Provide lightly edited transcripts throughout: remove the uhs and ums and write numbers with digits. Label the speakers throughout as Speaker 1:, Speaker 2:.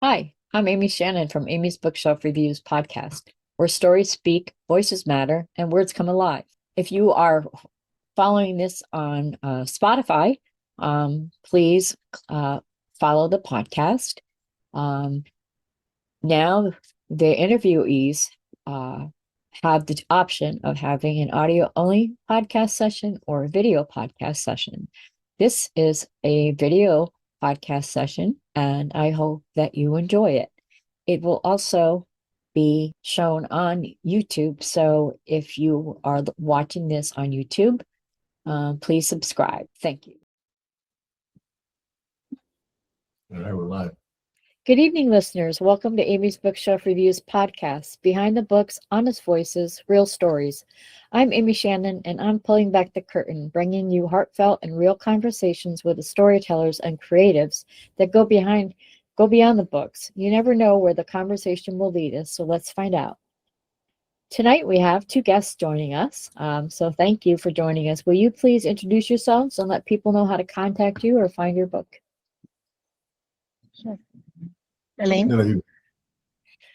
Speaker 1: Hi, I'm Amy Shannon from Amy's Bookshelf Reviews podcast, where stories speak, voices matter, and words come alive. If you are following this on Spotify, please follow the podcast. Um, Now, the interviewees uh, have the option of having an audio only podcast session or a video podcast session. This is a video podcast session, and I hope that you enjoy it. It will also be shown on YouTube. So if you are watching this on YouTube, please subscribe. Thank you.
Speaker 2: All right, we're live.
Speaker 1: Good evening, listeners. Welcome to Amy's Bookshelf Reviews podcast, Behind the Books, Honest Voices, Real Stories. I'm Amy Shannon, and I'm pulling back the curtain, bringing you heartfelt and real conversations with the storytellers and creatives that go beyond the books. You never know where the conversation will lead us, so let's find out. Tonight we have two guests joining us, so thank you for joining us. Will you please introduce yourselves and let people know how to contact you or find your book?
Speaker 3: Sure. Alain?
Speaker 2: No,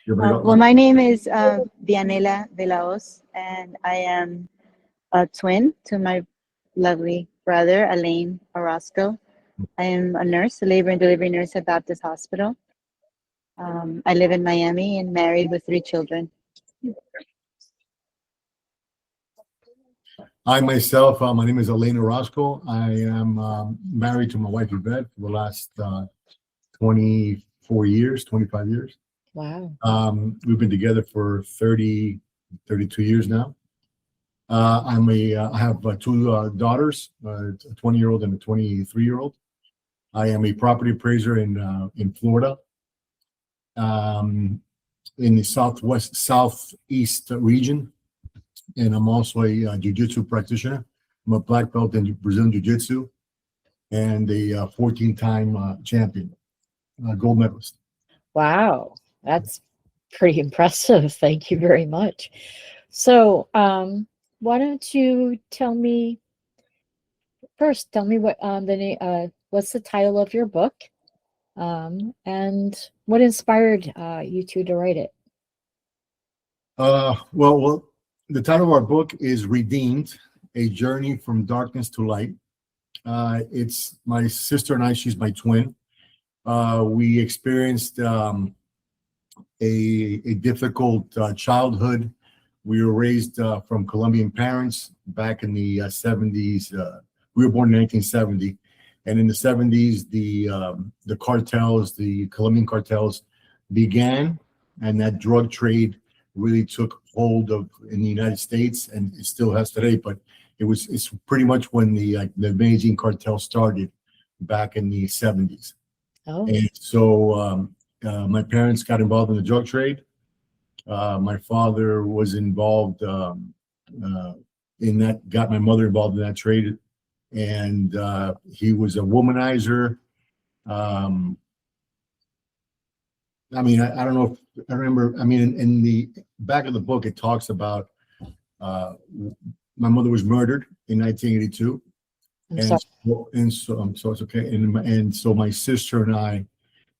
Speaker 3: Well, my name is Bianella DeLaHoz, and I am a twin to my lovely brother, Alain Orozco. I am a nurse, a labor and delivery nurse at Baptist Hospital. I live in Miami and married with 3 children.
Speaker 2: I myself, my name is Alain Orozco. I am married to my wife Yvette for the last 24 years, 25 years.
Speaker 1: Wow.
Speaker 2: We've been together for 32 years now. I have 2 daughters, a 20-year-old and a 23-year-old. I am a property appraiser in Florida, in the southeast region, and I'm also a jiu-jitsu practitioner. I'm a black belt in Brazilian jiu-jitsu and a 14-time champion, gold medalist.
Speaker 1: Wow, that's pretty impressive. Thank you very much. So, why don't you tell me what what's the title of your book, and what inspired you two to write it?
Speaker 2: Well, the title of our book is Redeemed: A Journey from Darkness to Light. It's my sister and I. She's my twin. We experienced a difficult childhood. We were raised from Colombian parents back in the 70s. We were born in 1970, and in the 70s, the cartels, the Colombian cartels, began, and that drug trade really took hold in the United States, and it still has today. But it's pretty much when the Medellin cartel started back in the 70s.
Speaker 1: Oh,
Speaker 2: And so my parents got involved in the drug trade. My father was involved in that, got my mother involved in that trade, and he was a womanizer. I mean, I don't know if I remember. I mean, in the back of the book, it talks about my mother was murdered in 1982.
Speaker 1: I'm
Speaker 2: And
Speaker 1: sorry.
Speaker 2: so it's okay. And so my sister and I,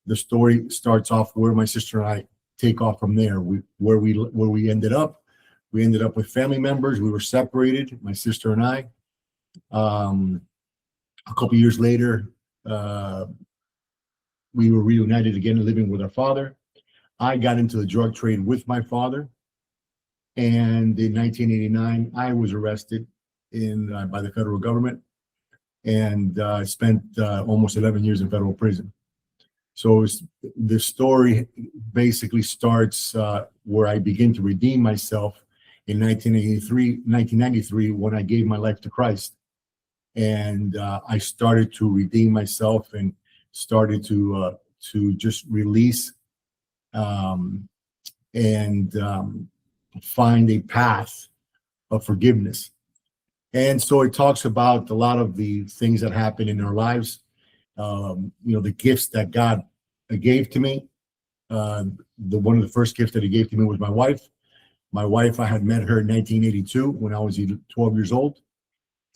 Speaker 2: the story starts off where my sister and I take off from there. Where we ended up. We ended up with family members. We were separated, my sister and I. A couple years later, we were reunited again, living with our father. I got into the drug trade with my father, and in 1989, I was arrested by the federal government, and spent almost 11 years in federal prison. So the story basically starts where I begin to redeem myself in 1993, when I gave my life to Christ. And I started to redeem myself and started to just release and find a path of forgiveness. And so it talks about a lot of the things that happen in our lives, the gifts that God gave to me. One of the first gifts that He gave to me was my wife. My wife, I had met her in 1982 when I was 12 years old.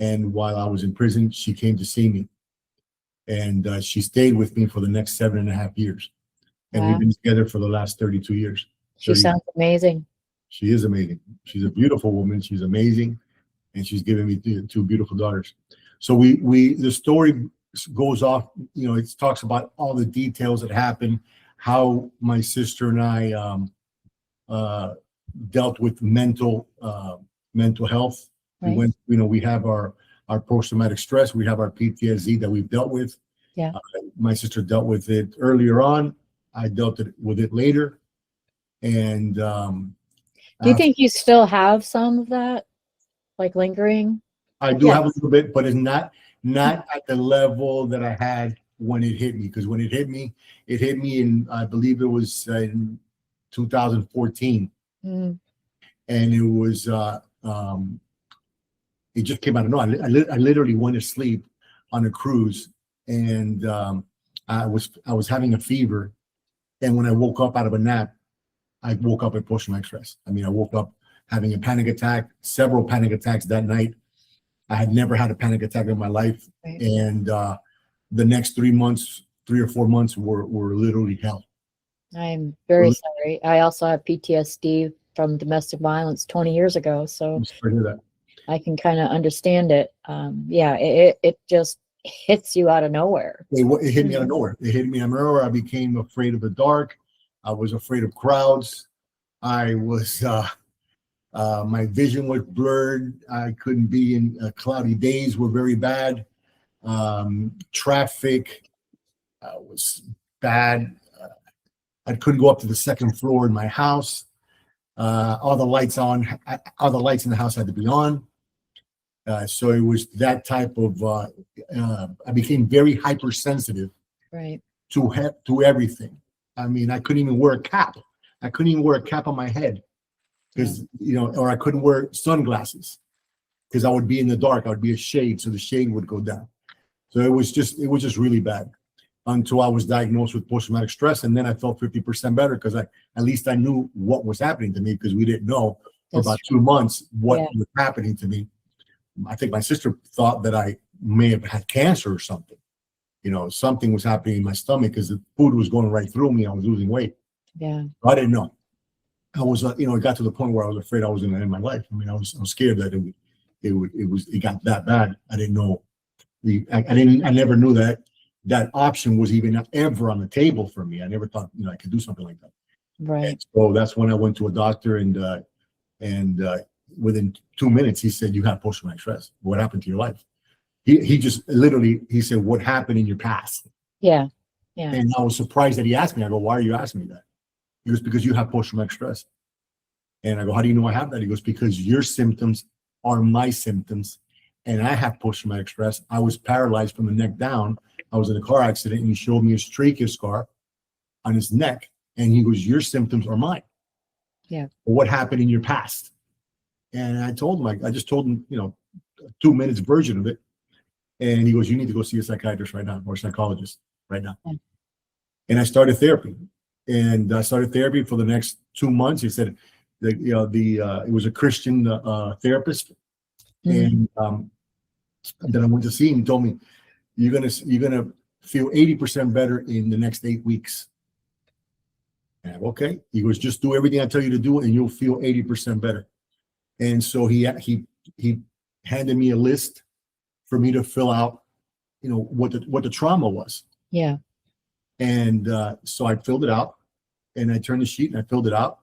Speaker 2: And while I was in prison, she came to see me. And she stayed with me for the next 7.5 years. And we've been together for the last 32 years.
Speaker 1: She sounds amazing.
Speaker 2: She is amazing. She's a beautiful woman. She's amazing. And she's given me two beautiful daughters. So the story goes off, it talks about all the details that happened, how my sister and I dealt with mental health.
Speaker 1: Right.
Speaker 2: We have our post-traumatic stress. We have our PTSD that we've dealt with.
Speaker 1: Yeah.
Speaker 2: My sister dealt with it earlier on. I dealt with it later. And do
Speaker 1: you think you still have some of that, like lingering?
Speaker 2: I do have a little bit, but it's not at the level that I had when it hit me. Because when it hit me in, I believe it was in 2014. And it was it just came out of nowhere. I literally went to sleep on a cruise, and I was having a fever. And when I woke up out of a nap, I woke up with post-traumatic stress. I mean, I woke up having a panic attack, several panic attacks that night. I had never had a panic attack in my life.
Speaker 1: Right.
Speaker 2: And the next 3 or 4 months were literally hell.
Speaker 1: I'm very sorry. I also have PTSD from domestic violence 20 years ago. So I can kind of understand it. It just hits you out of nowhere.
Speaker 2: It hit me out of nowhere. It hit me out of nowhere. I became afraid of the dark. I was afraid of crowds. I was, my vision was blurred. I couldn't be in cloudy days were very bad. Traffic was bad. I couldn't go up to the second floor in my house. All the lights in the house had to be on. So it was that type of, I became very hypersensitive
Speaker 1: right.
Speaker 2: to everything. I mean, I couldn't even wear a cap. I couldn't even wear a cap on my head because, or I couldn't wear sunglasses because I would be in the dark. I would be a shade, so the shade would go down. So it was just really bad until I was diagnosed with post-traumatic stress. And then I felt 50% better because at least I knew what was happening to me, because we didn't know for about 2 months what was happening to me. I think my sister thought that I may have had cancer or something. Something was happening in my stomach because the food was going right through me. I was losing weight.
Speaker 1: Yeah.
Speaker 2: I didn't know. I was, it got to the point where I was afraid I was going to end my life. I mean, I was scared that it got that bad. I didn't know. I never knew that option was even ever on the table for me. I never thought, I could do something like that.
Speaker 1: Right.
Speaker 2: And so that's when I went to a doctor, and within 2 minutes, he said, "You have post-traumatic stress. What happened to your life?" He just literally, he said, "What happened in your past?"
Speaker 1: Yeah.
Speaker 2: And I was surprised that he asked me. I go, "Why are you asking me that?" He goes, "Because you have post-traumatic stress." And I go, "How do you know I have that?" He goes, "Because your symptoms are my symptoms, and I have post-traumatic stress. I was paralyzed from the neck down. I was in a car accident, and he showed me a trachea scar on his neck. And he goes, your symptoms are mine.
Speaker 1: Yeah.
Speaker 2: What happened in your past?" And I told him, I just told him, 2 minutes version of it. And he goes, "You need to go see a psychiatrist right now, or a psychologist right now." Yeah. And I started therapy. And I started therapy for the next 2 months. He said that, it was a Christian therapist. Mm-hmm. And then I went to see him. He told me, you're gonna feel 80% better in the next 8 weeks. And I go, okay. He goes, "Just do everything I tell you to do, and you'll feel 80% better." And so he handed me a list for me to fill out, what the trauma was.
Speaker 1: Yeah.
Speaker 2: And so I filled it out, and I turned the sheet and I filled it out,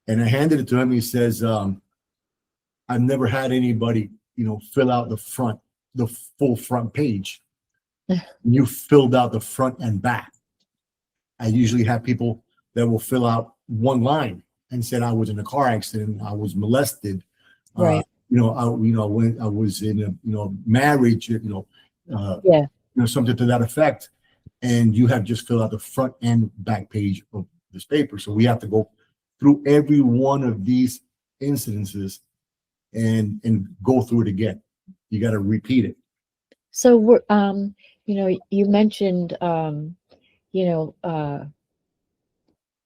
Speaker 2: and I handed it to him. He says, "I've never had anybody, fill out the full front page. You filled out the front and back. I usually have people that will fill out one line and said I was in a car accident, I was molested,
Speaker 1: right?
Speaker 2: When I was in a marriage, something to that effect. And you have just filled out the front and back page of this paper. So we have to go through every one of these incidences and go through it again. You got to repeat it."
Speaker 1: So we're, you mentioned,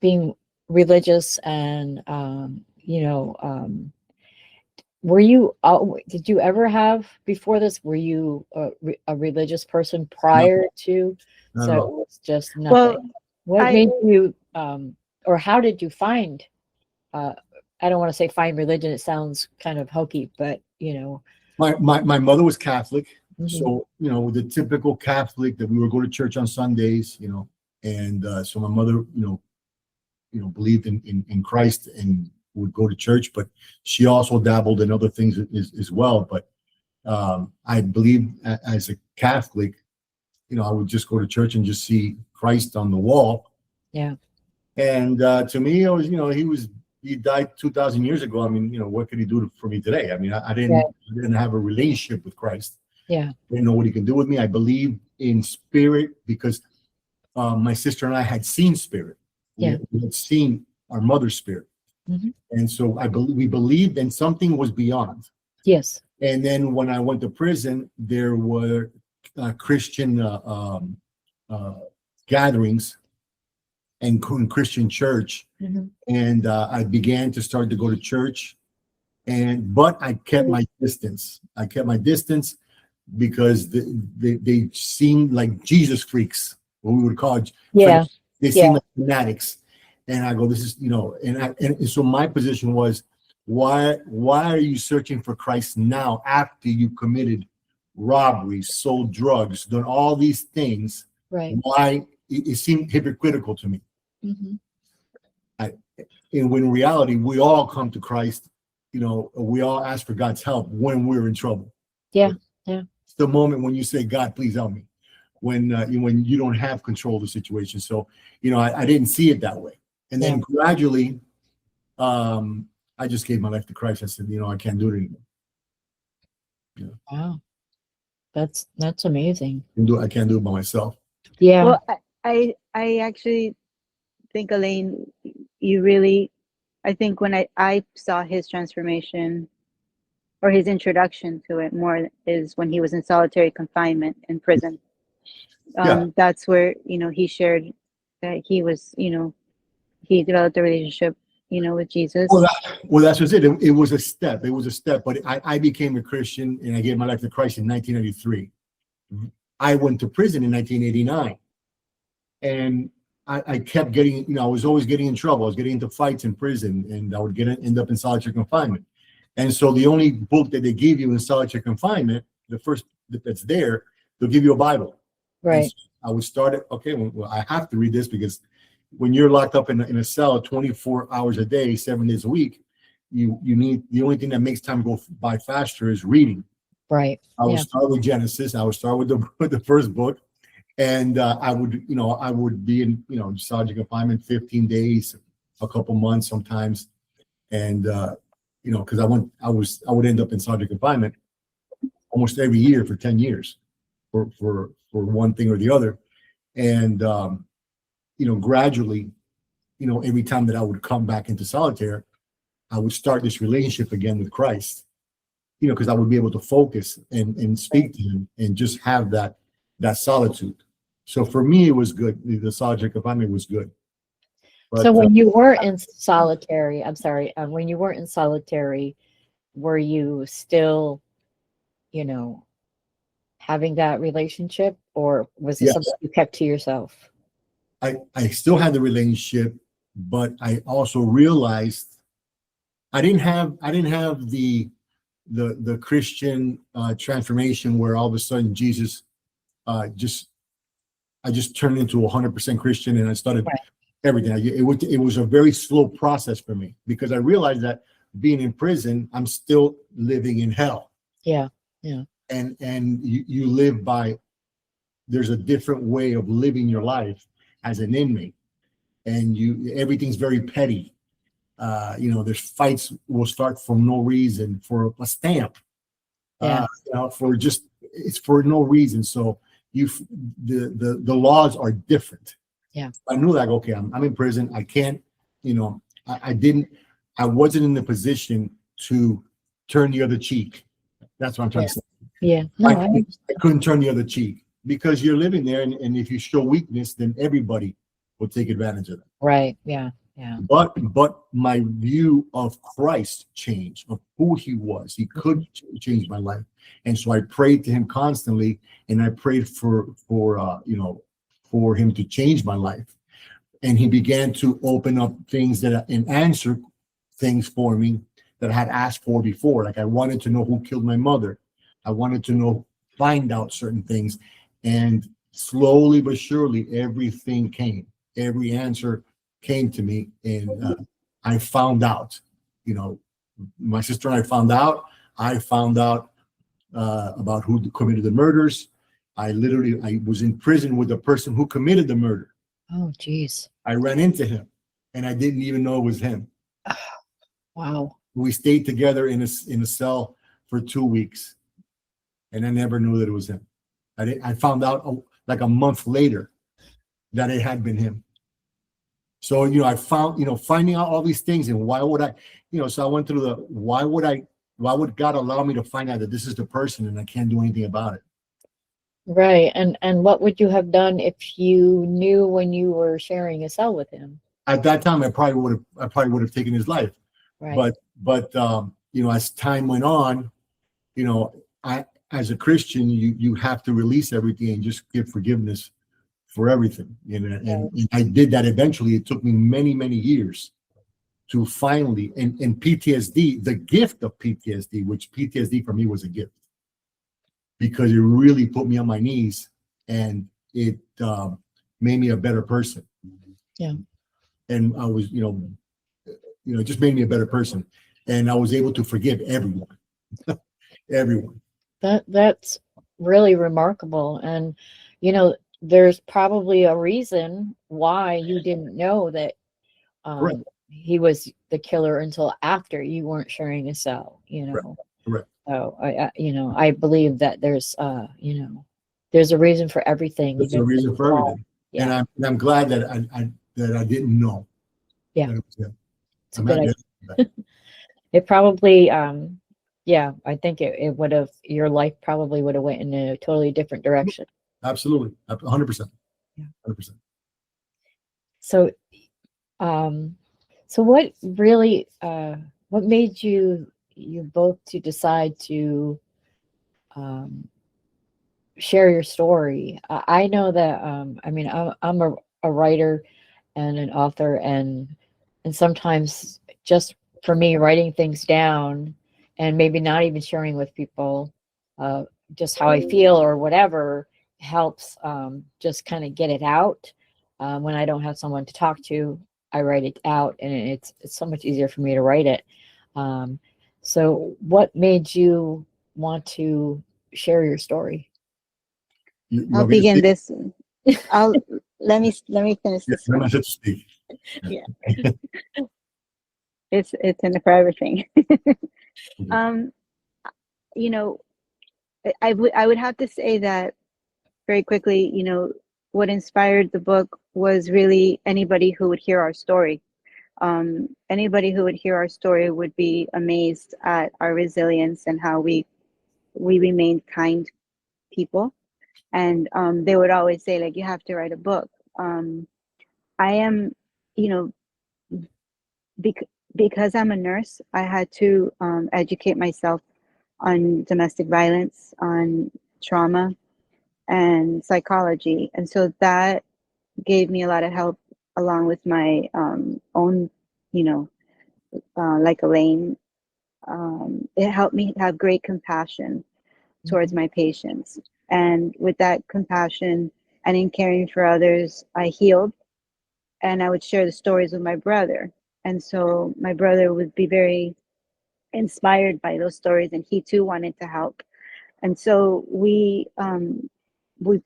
Speaker 1: being religious, and were you? Did you ever have before this? Were you a religious person prior to? So it was just nothing.
Speaker 3: Well,
Speaker 1: What made you, or how did you find, I don't want to say find religion, it sounds kind of hokey, but
Speaker 2: My mother was Catholic,
Speaker 1: Mhm.
Speaker 2: so the typical Catholic that we would go to church on Sundays, and so my mother, believed in Christ and would go to church, but she also dabbled in other things as well. But I believe as a Catholic, I would just go to church and just see Christ on the wall.
Speaker 1: Yeah.
Speaker 2: And to me, it was, he died 2,000 years ago. I mean, what could he do for me today? I mean, I didn't have a relationship with Christ.
Speaker 1: Yeah.
Speaker 2: I didn't know what he can do with me. I believe in spirit because my sister and I had seen spirit.
Speaker 1: Yeah.
Speaker 2: We had seen our mother's spirit.
Speaker 1: Mhm.
Speaker 2: And so we believed in something was beyond.
Speaker 1: Yes.
Speaker 2: And then when I went to prison, there were Christian gatherings and Christian church.
Speaker 1: Mhm.
Speaker 2: And I began to start to go to church, but I kept my distance. Because they seemed like Jesus freaks, what we would call.
Speaker 1: Yeah.
Speaker 2: They seem like fanatics. And I go, this is, and so my position was, why are you searching for Christ now after you committed robberies, sold drugs, done all these things?
Speaker 1: Right.
Speaker 2: Why it seemed hypocritical to me.
Speaker 1: Mhm.
Speaker 2: And when in reality, we all come to Christ, we all ask for God's help when we're in trouble.
Speaker 1: Yeah. Yeah.
Speaker 2: It's the moment when you say, God, please help me, when you don't have control of the situation. So, I didn't see it that way. And then gradually, I just gave my life to Christ. I said, I can't do it anymore.
Speaker 1: Wow. That's amazing.
Speaker 2: I can't do it by myself.
Speaker 1: Yeah.
Speaker 3: Well, I actually think, Alain, I think when I saw his transformation or his introduction to it more is when he was in solitary confinement in prison. That's where, he shared that he was, he developed a relationship, with Jesus.
Speaker 2: Well, that's just it. It was a step. But I became a Christian and I gave my life to Christ in 1993. I went to prison in 1989. And I kept getting, I was always getting in trouble. I was getting into fights in prison and I would end up in solitary confinement. And so the only book that they give you in solitary confinement, the first that's there, they'll give you a Bible.
Speaker 1: Right.
Speaker 2: So I would start it. Okay, well, I have to read this because when you're locked up in a cell 24 hours a day, 7 days a week, you need, the only thing that makes time go by faster is reading.
Speaker 1: Right.
Speaker 2: I would start with Genesis. I would start with the first book. And I would be in, solitary confinement 15 days, a couple months sometimes. And, because I would end up in solitary confinement almost every year for 10 years for one thing or the other. And, gradually, every time that I would come back into solitaire, I would start this relationship again with Christ, because I would be able to focus and speak to him and just have that solitude. So for me, it was good. The solitary confinement was good. But,
Speaker 1: so when you were in solitary, when you weren't in solitary, were you still, having that relationship, or was it something you kept to yourself?
Speaker 2: I still had the relationship, but I also realized I didn't have the Christian transformation where all of a sudden Jesus I just turned into 100% Christian and I started everything. It was a very slow process for me because I realized that being in prison, I'm still living in hell.
Speaker 1: Yeah. Yeah.
Speaker 2: And you live by, there's a different way of living your life as an inmate, and everything's very petty. There's fights will start for no reason, for a stamp, it's for no reason. So the laws are different.
Speaker 1: Yeah.
Speaker 2: I knew that, okay, I'm in prison. I can't, I wasn't in the position to turn the other cheek. That's what I'm trying to say.
Speaker 1: Yeah.
Speaker 2: No, I couldn't turn the other cheek because you're living there. And if you show weakness, then everybody will take advantage of that.
Speaker 1: Right. Yeah. Yeah.
Speaker 2: But my view of Christ changed, of who he was. He could change my life. And so I prayed to him constantly, and I prayed for him to change my life. and he began to open up things and answer things for me that I had asked for before. Like I wanted to know who killed my mother. I wanted to find out certain things. And slowly but surely, everything came. Every answer came to me. And I found out, my sister and I found out about who committed the murders. I was in prison with the person who committed the murder.
Speaker 1: Oh, geez.
Speaker 2: I ran into him and I didn't even know it was him.
Speaker 1: Wow.
Speaker 2: We stayed together in a cell for 2 weeks, and I never knew that it was him. I found out like a month later that it had been him. So, I found, finding out all these things, and why would I, so I went through why would God allow me to find out that this is the person and I can't do anything about it?
Speaker 1: Right. And what would you have done if you knew when you were sharing a cell with him?
Speaker 2: At that time, I probably would have taken his life.
Speaker 1: Right.
Speaker 2: But as time went on, as a Christian, you have to release everything and just give forgiveness for everything. And I did that eventually. It took me many, many years to finally, and PTSD, the gift of PTSD, which PTSD for me was a gift, because it really put me on my knees and it made me a better person.
Speaker 1: Yeah.
Speaker 2: And I was, it just made me a better person. And I was able to forgive everyone. Everyone.
Speaker 1: That's really remarkable. And, there's probably a reason why you didn't know that he was the killer until after you weren't sharing a cell,
Speaker 2: Correct.
Speaker 1: So I believe that there's there's a reason for everything.
Speaker 2: There's a reason for everything.
Speaker 1: Yeah.
Speaker 2: And I'm glad that I didn't know.
Speaker 1: Yeah.
Speaker 2: It's a good idea.
Speaker 1: It probably I think it would have, your life probably would have went in a totally different direction.
Speaker 2: Absolutely. 100%.
Speaker 1: Yeah.
Speaker 2: 100%.
Speaker 1: So what really what made you both to decide to share your story? I know that I'm a writer and an author, and sometimes just for me, writing things down and maybe not even sharing with people just how I feel or whatever helps just kind of get it out. When I don't have someone to talk to, I write it out, and it's so much easier for me to write it. So what made you want to share your story?
Speaker 3: I'll begin this. Let me finish this one. Yeah. It's in a private thing. I would have to say that very quickly, what inspired the book was really anybody who would hear our story. Anybody who would hear our story would be amazed at our resilience and how we remained kind people. And they would always say, like, you have to write a book. I am, because I'm a nurse, I had to educate myself on domestic violence, on trauma, and psychology. And so that gave me a lot of help, along with my own, like Alain. It helped me have great compassion towards my patients. And with that compassion and in caring for others, I healed, and I would share the stories with my brother. And so my brother would be very inspired by those stories, and he too wanted to help. And so we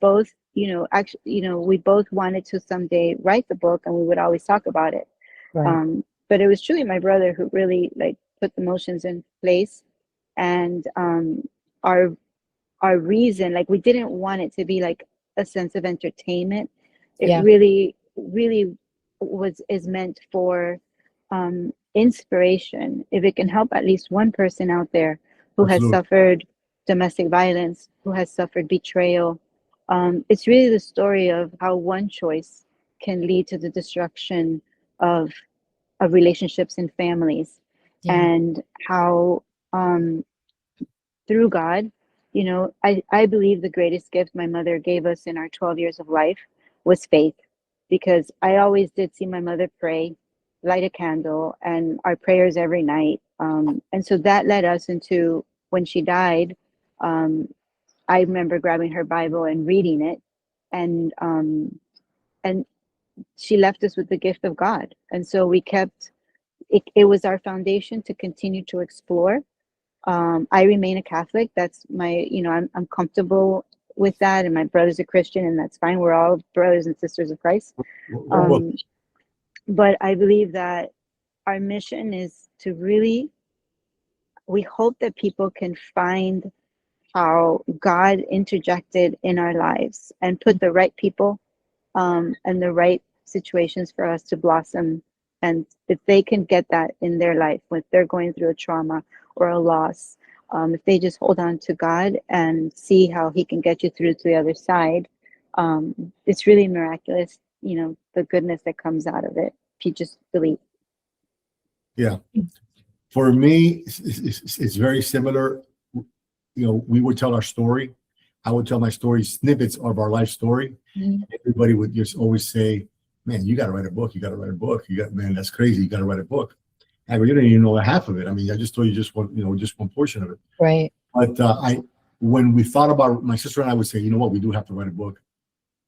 Speaker 3: both, we both wanted to someday write the book, and we would always talk about it.
Speaker 1: Right.
Speaker 3: But it was truly my brother who really put the motions in place, and our reason, we didn't want it to be like a sense of entertainment. It really is meant for inspiration. If it can help at least one person out there who has suffered domestic violence, who has suffered betrayal, it's really the story of how one choice can lead to the destruction of relationships and families, and how through God, I believe the greatest gift my mother gave us in our 12 years of life was faith. because I always did see my mother pray, light a candle, and our prayers every night. And so that led us into, when she died, I remember grabbing her Bible and reading it, and she left us with the gift of God. And so we kept it. It was our foundation to continue to explore. I remain a Catholic. That's my, I'm comfortable with that, and my brother's a Christian, and that's fine. We're all brothers and sisters of Christ. But I believe that our mission is to really, we hope that people can find how God interjected in our lives and put the right people and the right situations for us to blossom. And if they can get that in their life, if they're going through a trauma or a loss, if they just hold on to God and see how he can get you through to the other side, it's really miraculous, the goodness that comes out of it, if you just believe.
Speaker 2: Yeah. For me, it's very similar. We would tell our story. I would tell my story, snippets of our life story. Mm-hmm. Everybody would just always say, man, you got to write a book. You got to write a book. Man, that's crazy. You got to write a book. I go, you don't even know half of it. I mean, I just told you just one portion of it.
Speaker 1: Right.
Speaker 2: But when we thought about, my sister and I would say, you know what, we do have to write a book.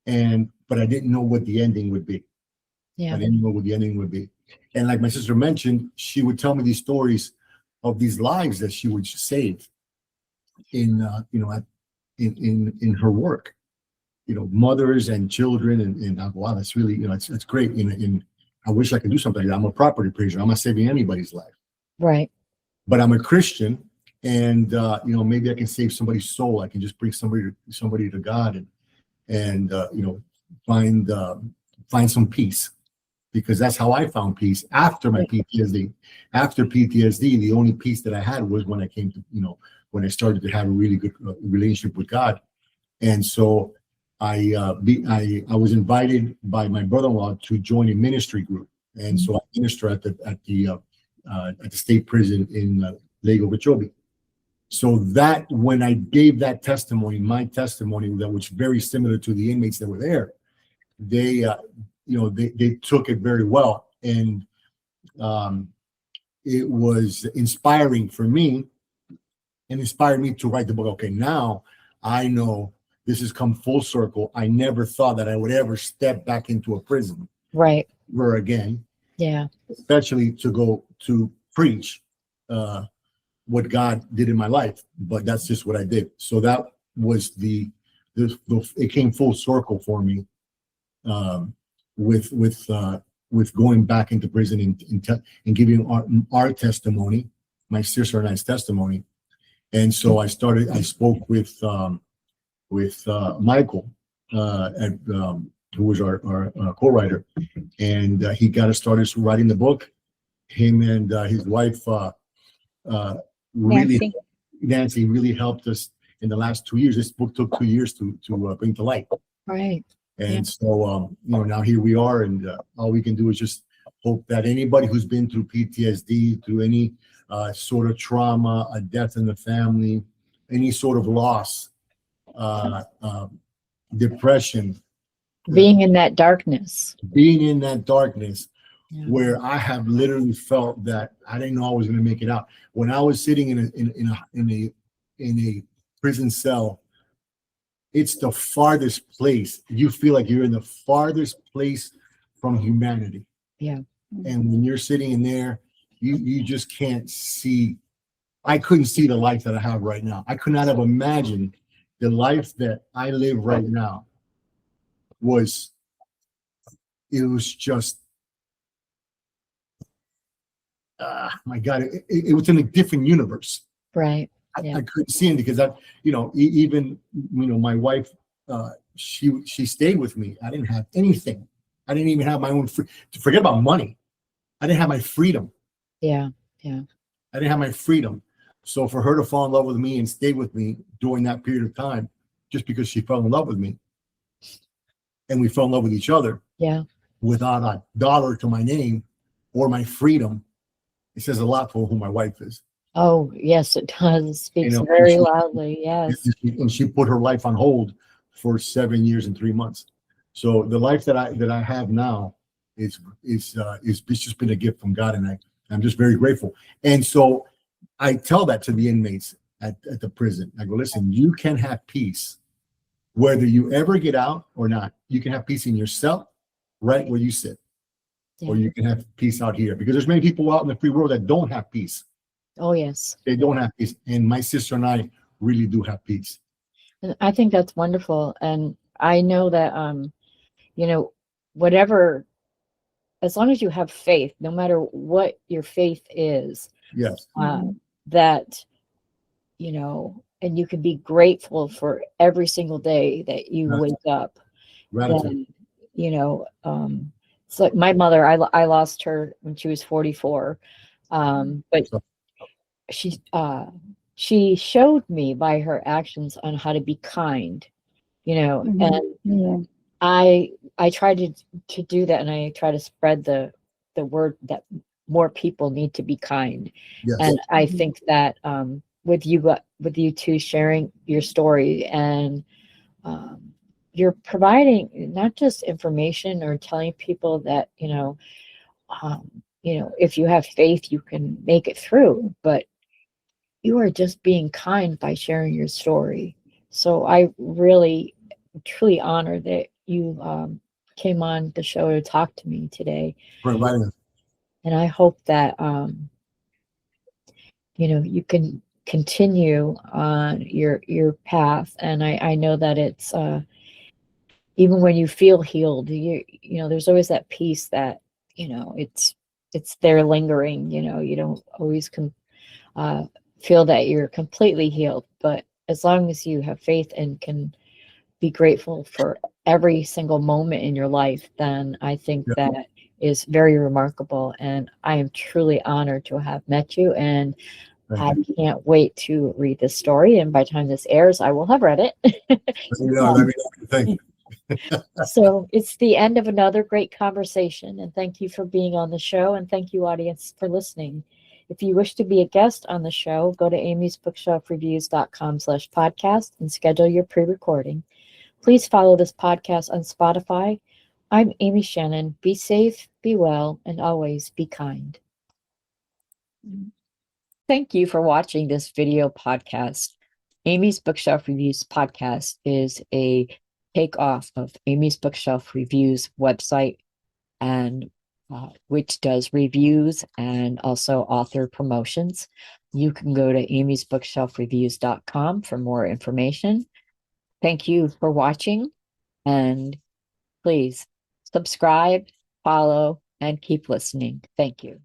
Speaker 2: But I didn't know what the ending would be.
Speaker 1: Yeah.
Speaker 2: I didn't know what the ending would be. And like my sister mentioned, she would tell me these stories of these lives that she would save in her work, mothers and children, and I go, wow, that's really, it's great. I wish I could do something like that. I'm a property appraiser. I'm not saving anybody's life.
Speaker 1: Right.
Speaker 2: But I'm a Christian, and maybe I can save somebody's soul. I can just bring somebody to God and find some peace, because that's how I found peace after my PTSD. After PTSD, the only peace that I had was when I came to, when I started to have a really good relationship with God. And so I was invited by my brother-in-law to join a ministry group, and so I minister at the state prison in Lego Okeechobee. So that when I gave that testimony, my testimony, that was very similar to the inmates that were there, they took it very well, and it was inspiring for me, and inspired me to write the book. Okay, now I know this has come full circle. I never thought that I would ever step back into a prison ever again.
Speaker 1: Yeah.
Speaker 2: Especially to go to preach what God did in my life. But that's just what I did. So that was it came full circle for me with going back into prison and giving our testimony, my sister and I's testimony. And so I spoke with Michael, who was our co-writer, and he got us started writing the book. Him and his wife, Nancy, really helped us in the last 2 years. This book took 2 years to bring to light.
Speaker 1: Right.
Speaker 2: And so, now here we are, and all we can do is just hope that anybody who's been through PTSD, through any sort of trauma, a death in the family, any sort of loss, depression,
Speaker 1: being in that darkness,
Speaker 2: where I have literally felt that I didn't know I was going to make it out. When I was sitting in a prison cell, it's the farthest place. You feel like you're in the farthest place from humanity.
Speaker 1: Yeah.
Speaker 2: And when you're sitting in there, you just can't see. I couldn't see the life that I have right now. I could not have imagined the life that I live right now. It was just, my God, it was in a different universe.
Speaker 1: Right.
Speaker 2: I couldn't see him because even my wife, she stayed with me. I didn't have anything. I didn't even have my own to forget about money. I didn't have my freedom.
Speaker 1: Yeah.
Speaker 2: I didn't have my freedom. So for her to fall in love with me and stay with me during that period of time, just because she fell in love with me, and we fell in love with each other, without a dollar to my name or my freedom, it says a lot for who my wife is.
Speaker 1: Oh, yes, it does. It speaks very loudly. Yes.
Speaker 2: And she put her life on hold for 7 years and 3 months. So the life that I have now is it's just been a gift from God, and I'm just very grateful. And so I tell that to the inmates at the prison. I go, listen, you can have peace whether you ever get out or not. You can have peace in yourself, right where you sit, or you can have peace out here, because there's many people out in the free world that don't have peace.
Speaker 1: Oh, yes.
Speaker 2: They don't have peace. And my sister and I really do have peace.
Speaker 1: And I think that's wonderful. And I know that, you know, whatever, as long as you have faith, no matter what your faith is,
Speaker 2: Yes.
Speaker 1: that, you know, and you can be grateful for every single day that you wake up. Then, you know, it's like my mother, I lost her when she was 44. But she showed me by her actions on how to be kind, you know, and I try to do that, and I try to spread the word that more people need to be kind.
Speaker 2: Yes.
Speaker 1: And I think that with you two sharing your story, and you're providing not just information or telling people that, you know, if you have faith, you can make it through, but you are just being kind by sharing your story. So I really, truly honor that you came on the show to talk to me today. And I hope that, you know, you can continue on your path. And I know that it's, even when you feel healed, you know, there's always that peace that, you know, it's there lingering, you know, you don't always feel that you're completely healed, but as long as you have faith and can be grateful for every single moment in your life, then I think that is very remarkable. And I am truly honored to have met you, and I can't wait to read this story. And by the time this airs, I will have read it.
Speaker 2: Thank you.
Speaker 1: So it's the end of another great conversation, and thank you for being on the show, and thank you, audience, for listening. If you wish to be a guest on the show, go to amysbookshelfreviews.com/podcast and schedule your pre-recording. Please follow this podcast on Spotify. I'm Amy Shannon. Be safe, be well, and always be kind. Thank you for watching this video podcast. Amy's Bookshelf Reviews podcast is a takeoff of Amy's Bookshelf Reviews website, and which does reviews and also author promotions. You can go to amysbookshelfreviews.com for more information. Thank you for watching, and please subscribe, follow, and keep listening. Thank you.